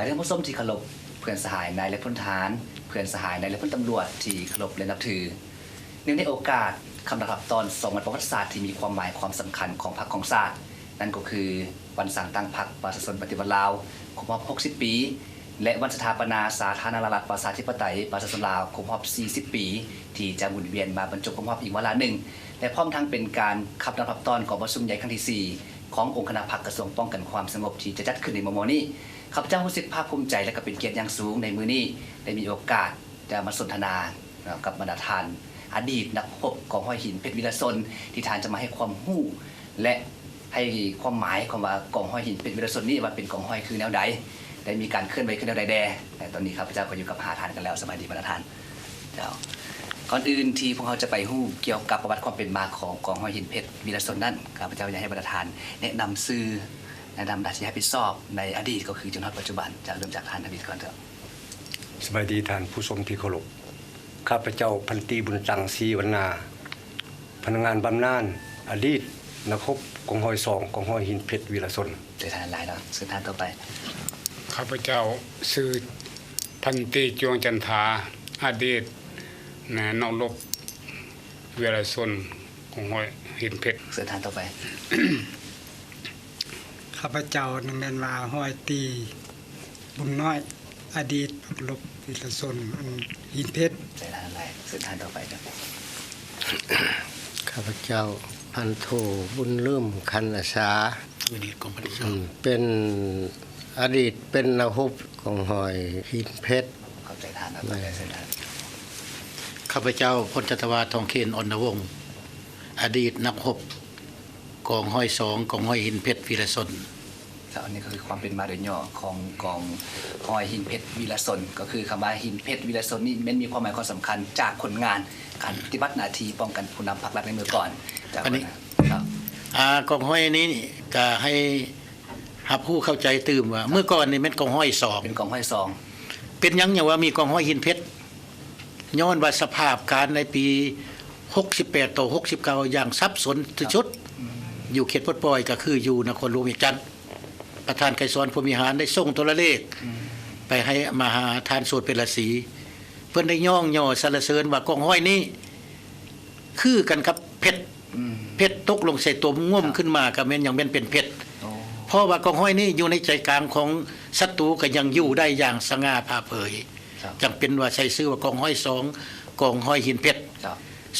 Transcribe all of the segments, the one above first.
ท่านผู้ชมที่เคารพเพื่อนสหายนายและพลทหารเพื่อนสหายนายและพลตำรวจที่เคารพและนับถือเนื่องในโอกาสคำรับตอน2วันประวัติศาสตร์ที่มีความหมายความสำคัญของพรรคของชาตินั่นก็คือวันสั่งตั้งพรรคประชาชนปฏิวัติลาวครบรอบ60 ปีและวันสถาปนาสาธารณรัฐประชาธิปไตยประชาชนลาวครบรอบ40 ปีที่จะหมุนเวียนมาบรรจบครบรอบอีกวาระหนึ่งและพร้อมทั้งเป็นการขับรับตอนของประชุมใหญ่ครั้งที่4ขององค์คณะพรรคกระทรวงป้องกันความสงบที่จะจัดขึ้นในม.นี้ข้าพเจ้ารู้สึกภาคภูมิใจและก็เป็นเกียรติอย่างสูงในมื้อนี้ได้มีโอกาสจะมาสนทนากับบรรดาทานอดีตนักรบกองห้อยหินเพชรวีรชนที่ทานจะมาให้ความรู้และให้ความหมายของว่ากองห้อยหินเพชรวีรชนนี้ว่าเป็นกองห้อยคือแนวใดได้มีการเคลื่อนไหวขึ้นแนวใดแต่ตอนนี้ข้าพเจ้าก็อยู่กับทานกันแล้วสบายดีบรรดาทานเจ้าก่อนอื่นที่พวกเราจะไปฮู้เกี่ยวกับประวัติความเป็นมาของกองห้อยหินเพชรวีรชนนั้นข้าพเจ้าอยากให้บรรดาทานแนะนำชื่อแนะนำหน้าที่รับผิดชอบในอดีตก็คือจนถึงปัจจุบันจะเริ่มจากทานอดีตก่อนเถอะสบายดีท่านผู้ชมที่เคารพข้าพเจ้าพันตรีบุญจังศรีวรรณาพนักงานบำนาญอดีตนักรบกองห้อย2กองห้อยหินเพชรวีรชนเดี๋ยวทานหลายเนาะซึ่งทานต่อไปข้าพเจ้าชื่อพันตรีจวงจันทาอดีตนักรบวีรชนกองห้อยหินเพชรซึ่งทานต่อไปข้าพเจ้าแม่นว่าห้อยตีบุญน้อยอดีตรบวีรชนหินเพชรเดี๋ยวทานหลายซึ่งทานต่อไปครับข้าพเจ้าพันโทบุญลืมคันอาสาอดีตกองพันเป็นอดีตเป็นนักรบของหอยหินเพชรขอบใจทานนะขอบใจเส้นทางข้าพเจ้าพลจัตวาทองเคนอนวงศ์อดีตนักรบกองห้อย2กองห้อยหินเพชรวีรชนอันนี้ก็คือความเป็นมาโดยย่อของกองห้อยหินเพชรวีรชนก็คือคำว่าหินเพชรวีรชนนี่มันมีความหมายความสำคัญจากผลงานการปฏิบัติหน้าที่ป้องกันผู้นำพรรครัฐในเมื่อก่อนจากอันนี้กองห้อยนี้ก็ให้รับผู้เข้าใจตื่มว่าเมื่อก่อนนี่เป็นกองห้อย2เป็นกองห้อย2เป็นยังว่ามีกองห้อยหินเพชรย้อนว่าสภาพการในปี68ต่อ69อย่างซับซ้อนที่สุดอยู่เขตปลดปล่อยก็คืออยู่นครหลวงเวียงจันทน์ประธานไกรสอนพรหมิหารได้ส่งโทรเลขไปให้มหาทานโสดเป็นราศีเพิ่นได้ย่องย่อสรรเสริญว่ากองห้อยนี้คือกันกับเพชรตกลงใส่ตัวง่วมขึ้นมาก็แม่นอย่างแม่นเป็นเพชรเพราะว่ากองห้อยนี้อยู่ในใจกลางของศัตรูก็ยังอยู่ได้อย่างสง่าผ่าเผยจังเป็นว่าใช้ชื่อว่ากองห้อย2กองห้อยหินเพชร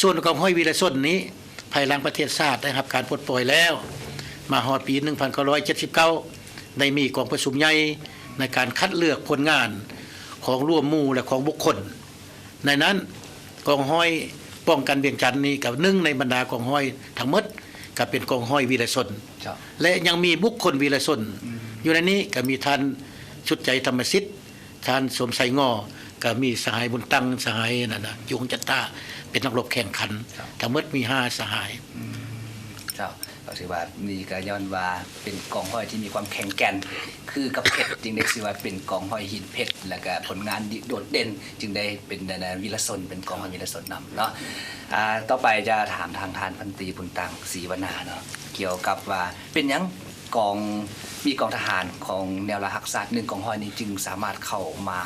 ส่วนกองห้อยวีรชนนี้ภายหลังประเทศชาติได้รับการปลดปล่อยแล้วมาฮอดปี1979ได้มีกองประชุมใหญ่ในการคัดเลือกผลงานของร่วมหมู่และของบุคคลในนั้นกองห้อยป้องกันเวียงจันทน์นี้กับหนึ่งในบรรดากองห้อยทั้งหมดก็เป็นกองห้อยวีรชนและยังมีบุคคลวีรชนอยู่ในนี้ก็มีท่านชุดใจธรรมสิทธิ์ท่านสมไสงอก็มีสหายบุญตั้งสหายนั่นน่ะยุงจัตตาเป็นนักรบแข่งขันทั้งหมดมี5สหายเจ้าก็ถือว่านี่ก็ย้อนว่าเป็นกองห้อยที่มีความแข็งแกร่งคือกับเพชรจึงได้ชื่อว่าเป็นกองห้อยหินเพชรแล้วก็ผลงานโดดเด่นจึงได้เป็นวีรชนเป็นกองห้อยวีรชนนำเนาะต่อไปจะถามทางทานพันตรีบุญตังศรีวรรณาเนาะเกี่ยวกับว่าเป็นยังกองมีกองทหารของแนวราหักศาสตร์1กองห้อยนี้จึงสามารถเข้ามา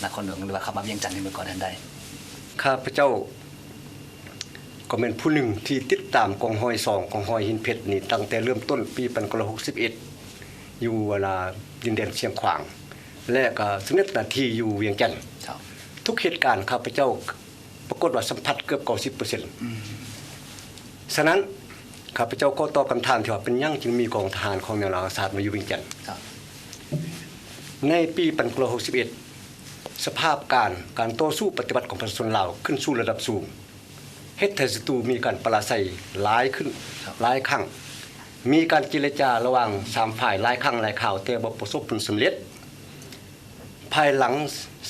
นครหลวงหรือว่าเข้ามาเวียงจันทน์ในเมื่อก่อนนั้นได้ข้าพเจ้าก็เป็นผู้หนึ่งที่ติดตามกองห้อย2กองห้อยหินเพชรนี่ตั้งแต่เริ่มต้นปี1961อยู่เวลาดินแดนเชียงขวางและก็สำเร็จหน้าที่อยู่เวียงจันทน์ทุกเหตุการณ์ข้าพเจ้าปรากฏว่าสัมผัสเกือบ 90% ฉะนั้นข้าพเจ้าก็ตอบคำถามที่ว่าเป็นยังจึงมีกองทหารของแนวราศาสตร์มาอยู่เวียงจันทน์ในปี1961สภาพการต่อสู้ปฏิบัติของประชาชนลาวขึ้นสู่ระดับสูงเฮ็ดให้ศัตรูมีการปราศัยหลายขึ้นหลายครั้งมีการเจรจาระหว่าง3ฝ่ายหลายครั้งหลายคราวแต่บ่ประสบผลสำเร็จภายหลัง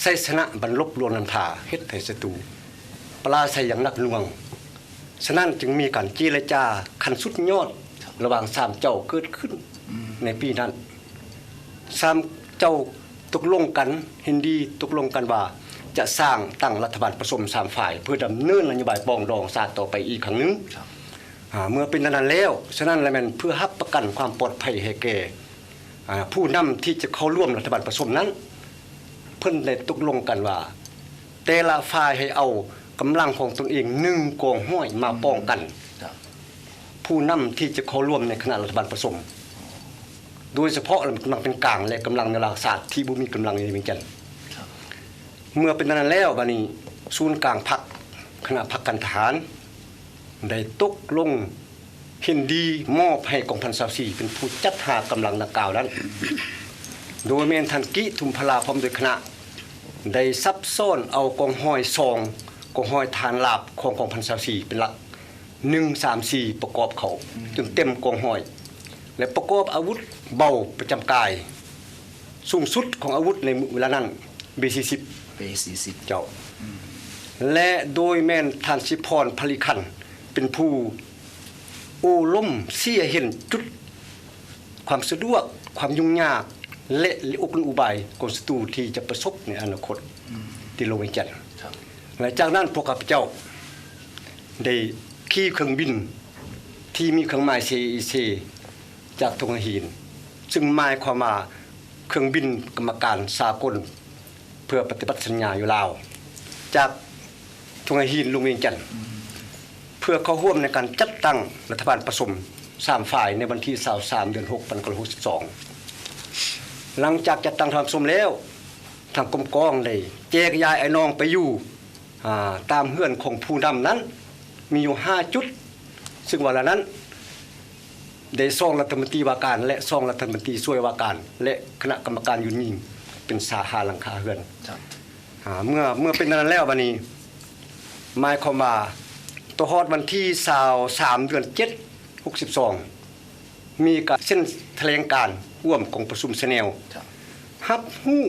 ชัยชนะบรรลบลวงนำทาเฮ็ดให้ศัตรูปราศัยอย่างหนักหน่วงฉะนั้นจึงมีการเจรจาขั้นสุดยอดระหว่าง3เจ้าเกิดขึ้นในปีนั้น3เจ้าตกลงกันเห็นดีตกลงกันว่าจะสร้างตั้งรัฐบาลผสม3ฝ่ายเพื่อดำเนินนโยบายปองดองชาติต่อไปอีกครั้งนึงเมื่อเป็นนั้นแล้วฉะนั้นแล้วมันเพื่อรับประกันความปลอดภัยให้แก่ผู้นำที่จะเข้าร่วมรัฐบาลผสมนั้น พิ่นได้ตกลงกันว่า แต่ละฝ่ายให้เอากำลังของตนเอง1กองห้อยมาป้องกัน ครับ ผู้นำที่จะเข้าร่วมในคณะรัฐบาลผสม โดยเฉพาะกำลังเป็นกลางและกำลังนราศาสตร์ที่บ่มีกำลังในเวียงจันทน์ ครับ เมื่อเป็นนั้นแล้วบัดนี้ศูนย์กลางพรรคคณะพรรคการทหารได้ตกลงเห็นดีมอบให้กองพัน24เป็นผู้จัดหากำลังดังกล่าวนั้น โดยแม่นทันกิทุมพลาพร้อมด้วยคณะได้ซับซ้อนเอากองห้อยซองกองห้อยฐานลาบของกองพัน24เป็นหลัก134ประกอบเขาจนเต็มกองห้อย และประกอบอาวุธเบาประจำกายสูงสุดของอาวุธในเวลานั้น B40 ปี40 เจ้า และโดยแม่นทานสิพรผลิคันเป็นผู้โอ้ล้มเสียเห็นจุดความสะดวกความยุ่งยากและอุปนิอุบายของศัตรูที่จะประสบในอนาคตที่ลงเวียงจันทน์ ครับ และจากนั้นพวกข้าพเจ้าได้ขี่เครื่องบินที่มีเครื่องหมาย CEC จากทงหินซึ่งหมายความว่าเครื่องบินกรรมการสากลเพื่อปฏิบัติสัญญาอยู่ลาวจากทงหินลงเวียงจันทน์เพื่อเข้าร่วมในการจัดตั้งรัฐบาลผสม3ฝ่ายในวันที่23เดือน6 1962หลังจากจัดตั้งรัฐบาลผสมแล้วทางกรมกองได้แจกย้ายไอ้น้องไปอยู่ตามเฮือนของผู้นำนั้นมีอยู่5จุดซึ่งวันนั้นได้ซ่องรัฐมนตรีว่าการและซ่องรัฐมนตรีช่วยว่าการและคณะกรรมการอยู่นี่เป็นสาขาหลังคาเฮือน ครับ เมื่อเป็นนั้นแล้วบัดนี้หมายความว่าตัวฮอดวันที่23เดือน7 62มีการเส้นแถลงการร่วมของประชุมเสนว ครับ รับรู้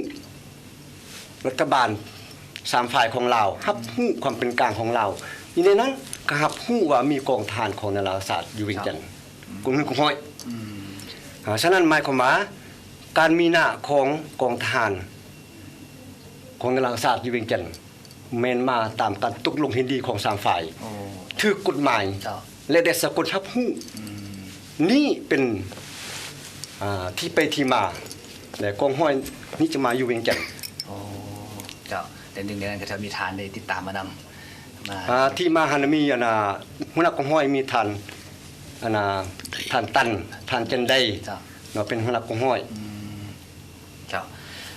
รัฐบาล3ฝ่ายของลาวรับรู้ความเป็นกลางของลาวอยู่ในนั้นก็รับรู้ว่ามีกองทหารของนราศาสตร์อยู่เวียงจันทน์กลุ่มหนึ่งกลุ่มห้อยฉะนั้นหมายความว่าการมีหน้าของกองทหารของนราศาสตร์อยู่เวียงจันทน์แม่นมาตามการตกลงเห็นดีของ3ฝ่าย โอ้ ถือกฎหมาย เจ้า และได้สะกดรับรู้นี่เป็นที่ไปที่มาและกองห้อยนี่จะมาอยู่เวียงจันทน์ โอ้เจ้าแต่หนึ่งในนั้นก็จะมีทานได้ติดตามมานำมา ที่มาหันมีหัวหน้ากองห้อยมีท่านท่านตันท่านจันได เจ้า เนาะเป็นหัวหน้ากองห้อย เจ้า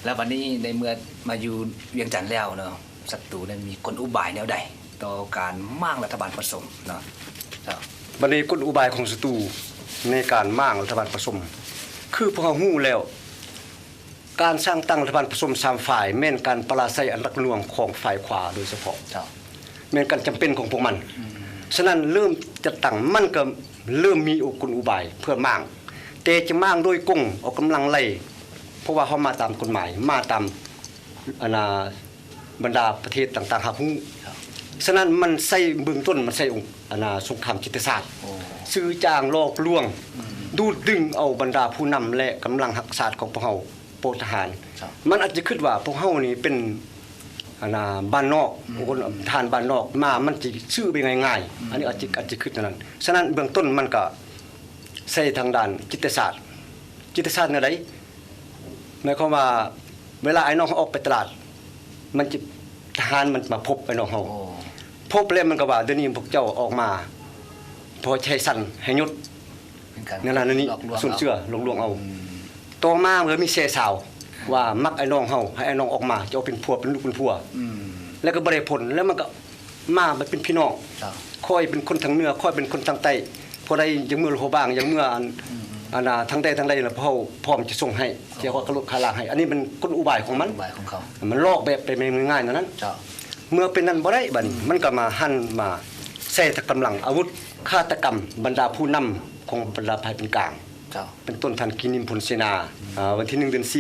แล้ววันนี้ในเมื่อมาอยู่เวียงจันทน์แล้วเนาะศัตรูนั้นมีกลอุบายแนวใดต่อการมั่างรัฐบาลผสมเนาะเจ้า บัดนี้กลอุบายของศัตรูในการมั่างรัฐบาลผสม คือพวกเราฮู้แล้ว การสร้างตั้งรัฐบาลผสม3ฝ่ายแม่นการปราศัยอันรักหน่วงของฝ่ายขวาโดยเฉพาะ เจ้า แม่นการจำเป็นของพวกมัน ฉะนั้นเริ่มจะตั้งมันก็เริ่มมีกลอุบายเพื่อมั่างแต่จะมั่างโดยกงเอากำลังไล่เพราะว่าเขามาตามกฎหมายมาตามบรรดาประเทศต่างๆรับรู้ ครับ ฉะนั้นมันใส่เบื้องต้นมันใส่องค์สงครามจิตศาสตร์ โอ้ ซื้อจ้างลอกลวง ดูดดึงเอาบรรดาผู้นำและกำลังหักศาสตร์ของพวกเฮาโปรทหาร ครับ มันอาจจะคิดว่าพวกเฮานี่เป็นบ้านนอกคนทานบ้านนอกมามันสิซื้อไปง่ายๆอันนี้อาจจะคิดอย่างนั้นฉะนั้นเบื้องต้นมันก็ใส่ทางด้านจิตศาสตร์แนวใดหมายความว่าเวลาไอ้น้องเขาออกไปตลาดมันจะทหารมันมาพบไอ้น้องเฮา โอ้ พบแล้วมันก็ว่าเดี๋ยวนี้พวกเจ้าออกมาพอใช้สั่นให้หยุด เป็นการ นั่นนี่ หลอกลวง ส่วนเชื่อลวงเอาต่อมาเมื่อมีเสสาวว่ามักไอ้น้องเฮาให้ไอ้น้องออกมาจะเอาเป็นผัวเป็นลูกเป็นผัว อืม แล้วก็บ่ได้ผลแล้วมันก็มาเป็นพี่น้อง เจ้า ค่อยเป็นคนทางเหนือค่อยเป็นคนทางใต้พอได้ยังเมื่อโหบ้างยังเมื่อทางใดแล้วเฮาพร้อมจะส่งให้เจ้าก็กระลดคาลางให้ อันนี้เป็นกลอุบายของมัน อุบายของเขา มันลอกแบบไปง่ายๆนั้น เจ้า เมื่อเป็นนั้นบ่ได้บัดนี้มันก็มาหั่นมาใช้กำลังอาวุธฆาตกรรมบรรดาผู้นำของบรรดาภายเป็นกลาง เจ้า เป็นต้นทันกินิมพลเสนาวันที่1เดือน4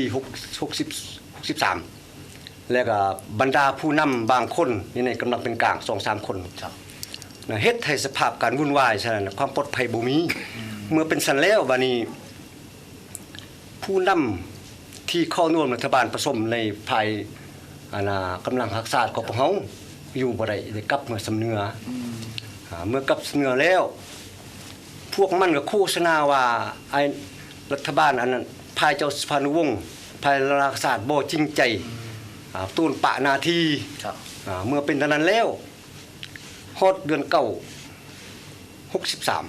63แล้วก็บรรดาผู้นำบางคนในกำลังเป็นกลาง 2-3 คน เจ้า เฮ็ดให้สภาพการวุ่นวายฉะนั้นความปลอดภัยบ่มีเมื่อเป็นสันแล้วบัดนี้ผู้นำที่เข้าร่วมรัฐบาลผสมในภายกำลังรักษาของพวกเฮาอยู่บ่ได้กลับเมื่อสำเนือเมื่อกลับสำเนือแล้ว พวกมันก็โฆษณาว่าไอ้รัฐบาลอันนั้นภายเจ้าสุพรรณวงศ์ภายรักษาบ่จริงใจ ตูนปะนาที ครับ เมื่อเป็นเท่านั้นแล้วฮอดเดือนเก้า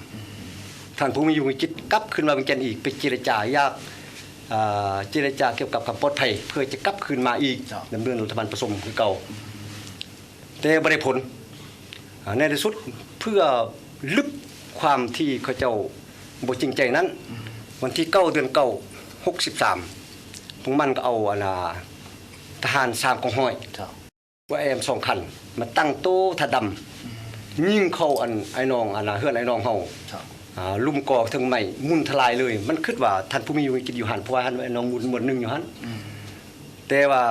63ท่านผู้มีอยู่ในจิตกลับขึ้นมาเวียงจันทน์อีกไปเจรจายากเจรจาเกี่ยวกับความปลอดภัยเพื่อจะกลับคืนมาอีกดำเนินรัฐบาลผสมคือเก่าแต่บ่ได้ผลในที่สุดเพื่อลึกความที่เขาเจ้าบ่จริงใจนั้นวันที่9เดือน9 63พวกมันก็เอาทหาร3กองร้อย ครับ ว่าแอม2คันมาตั้งโต๊ะถดำยิงเข้าไอ้น้องเฮือนไอ้น้องเฮา ครับ ลุ่มกอถึงใหม่มุนทลายเลยมันคิดว่าท่านผู้มีอยู่กินอยู่หันเพราะว่าไอ้น้องมุนหมดนึงอยู่หันแต่ว่า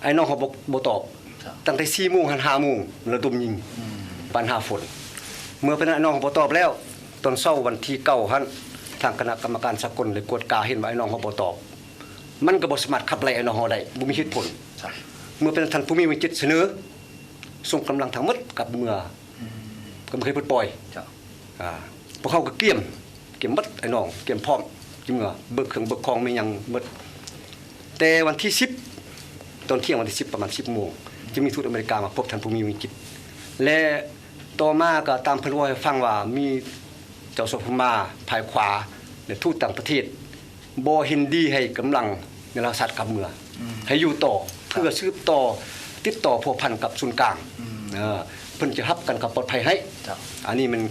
ไอ้น้องเขาบ่ตอบ ครับ ตั้งแต่4:00 น 5:00 นระดมยิงปัญหาฝนเมื่อเป็นไอ้น้องเขาบ่ตอบแล้วตอนเช้าวันที่9หั่นทางคณะกรรมการสากลได้กวดกาเห็นว่าไอ้น้องเขาบ่ตอบมันก็บ่สามารถขับไล่ไอ้น้องเขาได้บ่มีเหตุผล ครับ เมื่อเป็นท่านผู้มีวิจิตรเสนอส่งกำลังทั้งหมดกับเมื่อก็บ่เคยปลดปล่อย ครับ พวกเขาก็เกี่ยมหมดไอ้น้องเกี่ยมพร้อมจิเมื่อเบิกเครื่องเบิกของมีหยังหมดแต่วันที่10ตอนเที่ยงวันที่10ประมาณ 10:00 นจะมีทูตอเมริกามาพบท่านผู้มีวิจิตรและต่อมาก็ตามเพิ่นว่าให้ฟังว่ามีเจ้าสพม่าภายขวาและทูตต่างประเทศบ่เห็นดีให้กำลังในราชากับเมืองให้อยู่ต่อเพื่อสืบต่อติดต่อพัวพันกับศูนย์กลางเพิ่นจะรับกันกับปลอดภัยให้ ครับ อันนี้มัน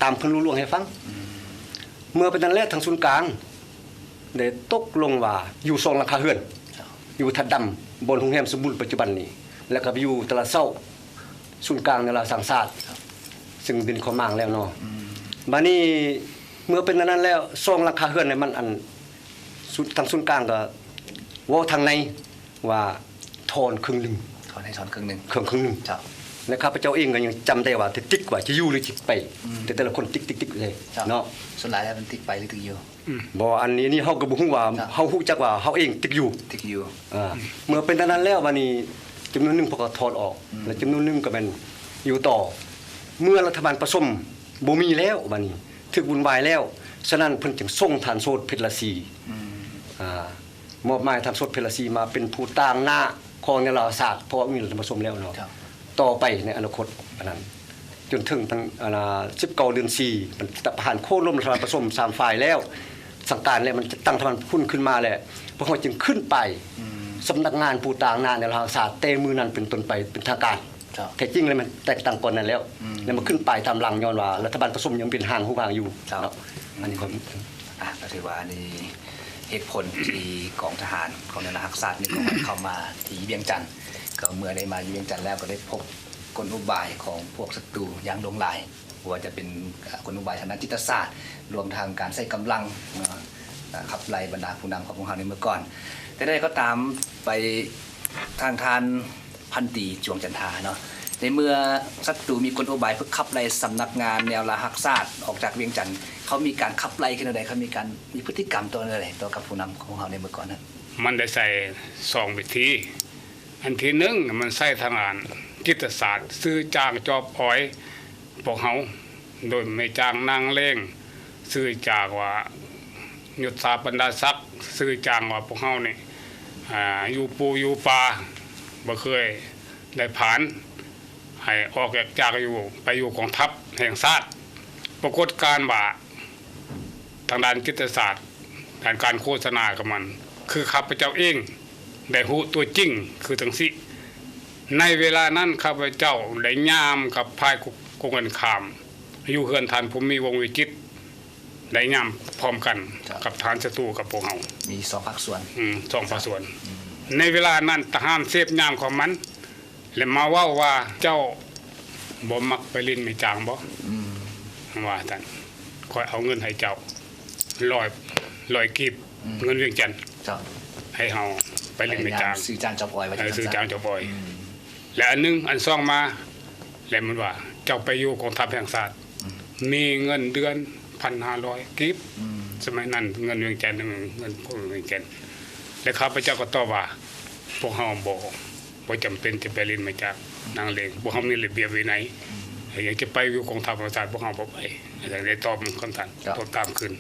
ตามเพิ่นรู้ล่วงให้ฟังเมื่อเป็นนั้นแล้วทางศูนย์กลางได้ตกลงว่าอยู่2หลังคาเรือน ครับ อยู่ทัดดำบนโรงแรมสมบูรณ์ปัจจุบันนี้แล้วก็ไปอยู่ตลาดเช้าศูนย์กลางในลาสังสาดซึ่งเป็นข้อมางแล้วเนาะบัดนี้เมื่อเป็นนั้นแล้ว2หลังคาเรือนเนี่ยมันทางศูนย์กลางก็เว้าทางในว่าถอนครึ่งหนึง ถอนให้ถอนครึ่งหนึง ครึ่งหนึง ครับ และข้าพเจ้าเองก็ยังจำได้ว่าติ๊กว่าจะอยู่หรือจะไปแต่ละคนติ๊กเลย ครับ เนาะ ส่วนหลายแล้วมันติ๊กไปหรือติ๊กอยู่ บ่อันนี้เฮาก็บ่ฮู้ว่า ครับ เฮาฮู้จักว่าเฮาเองติ๊กอยู่ ติ๊กอยู่ เมื่อเป็นดังนั้นแล้ววันนี้จำนวนหนึงพอก็ถอดออกและจำนวนหนึงก็แม่นอยู่ต่อ เมื่อรัฐบาลผสมบ่มีแล้วบัดนี้ถึกวุ่นวายแล้วฉะนั้นเพิ่นจึงส่งทานโสดเพชรละสีมอบหมายทานโสดเพชรละสีมาเป็นผู้ต่างหน้าของนราศาสตร์เพราะว่ามีรัฐผสมแล้วเนาะ ครับ ต่อไปในอนาคตอันนั้นจนถึงตั้ง19เดือน4มันจะผ่านโค่นล้มรัฐบาลผสม3ฝ่ายแล้วสั่งการแล้วมันจะตั้งรัฐบาลหุ้นขึ้นมาแล้วพวกเขาจึงขึ้นไปสำนักงานผู้ต่างหน้าในรัฐศาสตร์เตมือนั้นเป็นต้นไปเป็นทางการ ครับ แต่จริงเลยมันแตกต่างก่อนนั้นแล้วแล้วมันขึ้นไปตามหลังย้อนว่ารัฐบาลผสมยังเป็นห่างหูห่างอยู่ ครับ เนาะอันนี้ก็ ก็ถือว่านี่เหตุผลที่กองทหารของนราศาสตร์นี่ก็เข้ามาที่เวียงจันทน์ก็เมื่อได้มาเวียงจันทน์แล้วก็ได้พบกลอุบายของพวกศัตรูอย่างหลงหลายว่าจะเป็นกลอุบายทางด้านจิตศาสตร์รวมทางการใช้กำลังขับไล่บรรดาผู้นำของพวกเขาในเมื่อก่อน แต่ได้ก็ตามไปทางทานพันตรีจวงจันทาเนาะในเมื่อศัตรูมีกลอุบายเพื่อขับไล่สำนักงานแนวราหักศาสตร์ออกจากเวียงจันทน์เขามีการขับไล่กันอะไรเขามีพฤติกรรมตัวอะไรต่อกับผู้นำของเขาในเมื่อก่อนนั้น มันได้ใส่2วิธีอันที่1มันใส่ทางด้านจิตศาสตร์ซื้อจ้างจอบอ้อยพวกเฮาโดยไม่จ้างนางเล่งซื้อจากว่ายุทธาบรรดาศักดิ์ซื้อจ้างว่าพวกเฮานี่อยู่ปูอยู่ป่าบ่เคยได้ผ่านให้ออกจากอยู่ไปอยู่กองทัพแห่งชาติปรากฏการณ์ว่าทางด้านจิตศาสตร์ด้านการโฆษณากับมันคือข้าพเจ้าเองได้ฮู้ตัวจริงคือจังซี่ในเวลานั้นข้าพเจ้าได้ยามกับภายกงกันขามอยู่เฮือนท่านภูมิวงศ์วิจิตรได้ยามพร้อมกันกับฐานศัตรูกับพวกเฮา มีสองภาคส่วน สองภาคส่วน ในเวลานั้นทหารเสพยามของมันแล้วมาเว้าว่าเจ้าบ่มักไปลิ้นไม่จางบ่ว่าท่านคอยเอาเงินให้เจ้า100กีบเงินเวียงจันทน์ ครับ ให้เฮาไปลิ้นไม่จาง ซื้อจ้างจอบอ้อยไว้ที่ ซื้อจางเจ้าบ่อย และอันหนึงอันซ่องมาแล้วมันว่าเจ้าไปอยู่กองทัพแห่งชาติมีเงินเดือน 1,500 กีบสมัยนั้นเงินเวียงจันทน์เงินพวกเวียงจันทน์และข้าพเจ้าก็ตอบว่าพวกเฮาบ่จำเป็นจะไปลิ้นไม่จางนางเลงพวกเฮามีระเบียบวินัยอยากจะไปอยู่กองทัพแห่งชาติพวกเฮาบ่ไปแต่ได้ตอบมันคำสั่งตอบตามขึ้น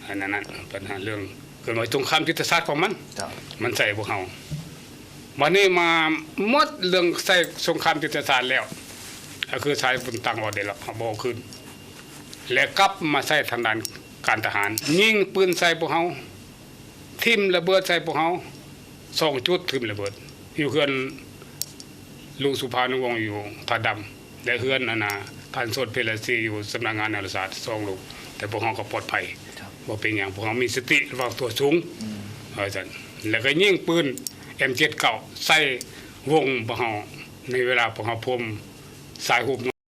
อันนั้นปัญหาเรื่องเกิดมาสงครามจิตศาสตร์ของมัน ครับ มันใส่พวกเฮา วันนี้มาหมดเรื่องใส่สงครามยุทธศาสตร์แล้วก็คือใช้บุญตังออกได้แล้วบ่ขึ้นแล้วกลับมาใช้ทางด้านการทหารยิงปืนใส่พวกเฮาทิ่มระเบิดใส่พวกเฮา2จุดทิ่มระเบิดอยู่เฮือนลุงสุภานุวงศ์อยู่ผาดำและเฮือนอันน่ะพันโสดเพลซีอยู่สำนักงานนารศาสตร์2ลูกแต่พวกเฮาก็ปลอดภัยบ่เป็นหยังพวกเฮามีสติระวังตัวสูงจังแล้วก็ยิงปืน M79 ใส่วงพวกเฮาในเวลาพวกเฮาพรมสายหุบ